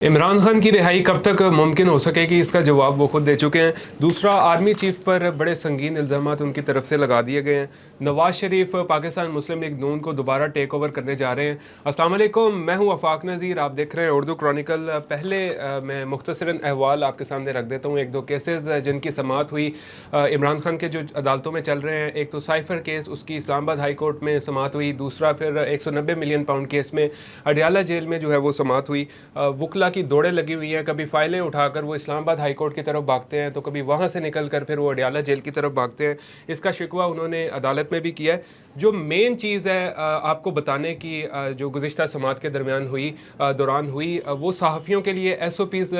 इमरान खान की रिहाई कब तक मुमकिन हो सकेगी, इसका जवाब वो खुद दे चुके हैं। दूसरा, आर्मी चीफ पर बड़े संगीन इल्ज़ामात उनकी तरफ से लगा दिए गए हैं। नवाज शरीफ पाकिस्तान मुस्लिम लीग नून को दोबारा टेक ओवर करने जा रहे हैं। अस्सलाम वालेकुम, मैं हूं वफाक नज़ीर, आप देख रहे हैं उर्दू क्रॉनिकल। पहले मैं मुख्तसरन अहवाल आपके सामने रख देता हूँ। एक दो केसेस जिनकी समाअत हुई इमरान खान के जो अदालतों में चल रहे हैं। एक तो साइफर केस, उसकी इस्लामाबाद हाई कोर्ट में समाअत हुई। दूसरा फिर 190 मिलियन पाउंड केस में अडियाला जेल में जो है वो समाअत हुई। वकला की दौड़ें लगी हुई हैं, कभी फाइलें उठाकर वो इस्लामाबाद हाई कोर्ट की तरफ भागते हैं, तो कभी वहाँ से निकल कर फिर वो अडियाला जेल की तरफ भागते हैं। इसका शिकवा उन्होंने अदालत में भी किया है। जो मेन चीज़ है आपको बताने की, जो गुज़िश्ता समात के दौरान हुई, वो सहाफ़ियों के लिए SOPs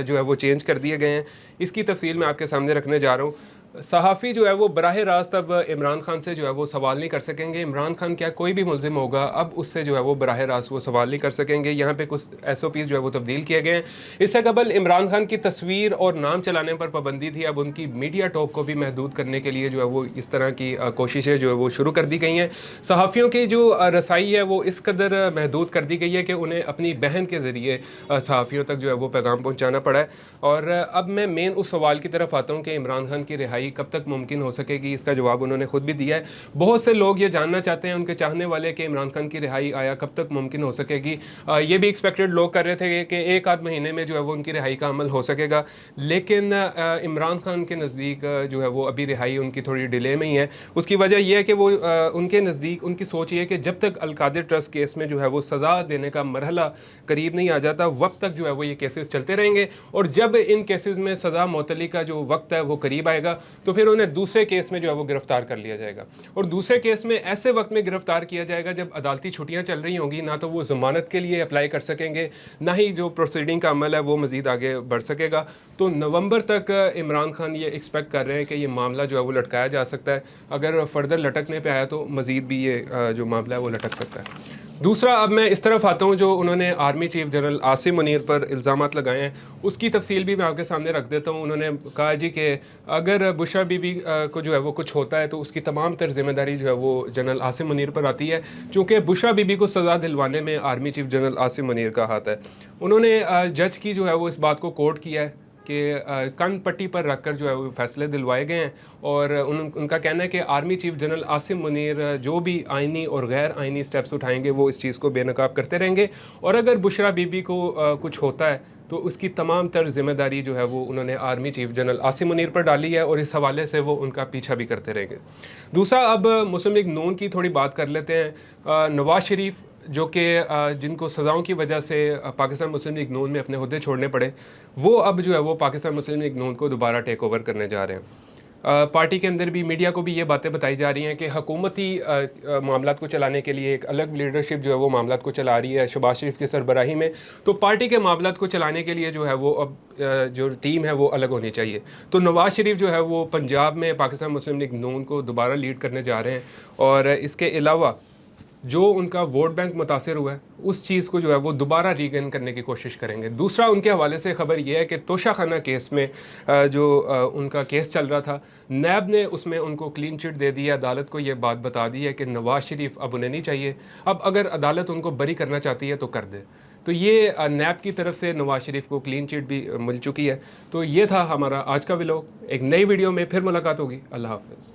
जो है वो चेंज कर दिए गए हैं। इसकी तफसील मैं आपके सामने रखने जा रहा हूँ। सहाफ़ी जो है वो बराह रास्त अब इमरान खान से जो है वो सवाल नहीं कर सकेंगे। इमरान खान क्या कोई भी मुल्ज़िम होगा, अब उससे जो है वो बराह रास्त वो सवाल नहीं कर सकेंगे। यहाँ पे कुछ SOPs जो है वो तब्दील किए गए हैं। इससे कबल इमरान खान की तस्वीर और नाम चलाने पर पाबंदी थी, अब उनकी मीडिया टॉक को भी महदूद करने के लिए जो है वो इस तरह की कोशिशें जो है वो शुरू कर दी गई हैं। सहाफ़ियों की जो रसाई है वो इस कदर महदूद कर दी गई है कि उन्हें अपनी बहन के ज़रिए सहाफ़ियों तक जो है वो पैगाम पहुँचाना पड़ा है। और अब मैं मेन उस सवाल की तरफ आता हूँ कि इमरान खान की रिहाई कब तक मुमकिन हो सकेगी। इसका जवाब उन्होंने खुद भी दिया है। बहुत से लोग ये जानना चाहते हैं, उनके चाहने वाले, कि इमरान खान की रिहाई आया कब तक मुमकिन हो सकेगी। ये भी एक्सपेक्टेड लोग कर रहे थे कि एक आध महीने में जो है वो उनकी रिहाई का अमल हो सकेगा, लेकिन इमरान खान के नज़दीक जो है वो अभी रिहाई उनकी थोड़ी डिले में ही है। उसकी वजह यह है कि वो उनके नज़दीक उनकी सोच ये है कि जब तक अल-कादिर ट्रस्ट केस में जो है वो सज़ा देने का मरहला करीब नहीं आ जाता, वक्त तक जो है वो ये केसेस चलते रहेंगे। और जब इन केसेस में सज़ा मुअत्तली का जो वक्त है वो करीब आएगा, तो फिर उन्हें दूसरे केस में जो है वो गिरफ्तार कर लिया जाएगा। और दूसरे केस में ऐसे वक्त में गिरफ्तार किया जाएगा जब अदालती छुट्टियां चल रही होंगी, ना तो वो ज़मानत के लिए अप्लाई कर सकेंगे, ना ही जो प्रोसीडिंग का अमल है वो मज़ीद आगे बढ़ सकेगा। तो नवंबर तक इमरान खान ये एक्सपेक्ट कर रहे हैं कि ये मामला जो है वो लटकाया जा सकता है। अगर फर्दर लटकने पे आया तो मज़ीद भी ये जो मामला है वो लटक सकता है। दूसरा, अब मैं इस तरफ आता हूँ, जो उन्होंने army chief general Asim Munir पर इल्ज़ामात लगाए हैं, उसकी तफसील भी मैं आपके सामने रख देता हूँ। उन्होंने कहा जी कि अगर बुशरा बीबी को जो है वो कुछ होता है तो उसकी तमाम तर जिम्मेदारी जो है वो जनरल आसिम मुनीर पर आती है, चूँकि बुशरा बीबी को सज़ा दिलवाने में army chief general Asim Munir का हाथ है। उन्होंने जज की जो है वो इस बात को कोट किया है कि कन पट्टी पर रखकर जो है वो फैसले दिलवाए गए हैं। और उनका कहना है कि army chief general Asim Munir जो भी आइनी और गैर आइनी स्टेप्स उठाएंगे वो इस चीज़ को बेनकाब करते रहेंगे। और अगर बुशरा बीबी को कुछ होता है तो उसकी तमाम तर जिम्मेदारी जो है वो उन्होंने army chief general Asim Munir पर डाली है, और इस हवाले से वो उनका पीछा भी करते रहेंगे। दूसरा, अब मुस्लिम लीग नून की थोड़ी बात कर लेते हैं। नवाज शरीफ जो कि जिनको सज़ाओं की वजह से पाकिस्तान मुस्लिम लीग नून में अपने हुद्दे छोड़ने पड़े, वो अब जो है वो पाकिस्तान मुस्लिम लीग नून को दोबारा टेक ओवर करने जा रहे हैं। पार्टी के अंदर भी, मीडिया को भी ये बातें बताई जा रही हैं कि हुकूमती मामलात को चलाने के लिए एक अलग लीडरशिप जो है वो मामलात को चला रही है शहबाज शरीफ की सरबराही में। तो पार्टी के मामलात को चलाने के लिए जो है वो अब जो टीम है वो अलग होनी चाहिए। तो नवाज शरीफ जो है वो पंजाब में पाकिस्तान मुस्लिम लीग नून को दोबारा लीड करने जा रहे हैं, और इसके अलावा जो उनका वोट बैंक मुतासर हुआ है उस चीज़ को जो है वो दोबारा रीगेन करने की कोशिश करेंगे। दूसरा, उनके हवाले से खबर ये है कि तोशा खाना केस में जो उनका केस चल रहा था, नैब ने उसमें उनको क्लीन चिट दे दी है। अदालत को ये बात बता दी है कि नवाज शरीफ अब उन्हें नहीं चाहिए। अब अगर अदालत उनको बरी करना चाहती है तो कर दे। तो ये नैब की तरफ से नवाज शरीफ को क्लीन चिट भी मिल चुकी है। तो ये था हमारा आज का व्लॉग। एक नई वीडियो में फिर मुलाकात होगी। अल्लाह हाफ़िज़।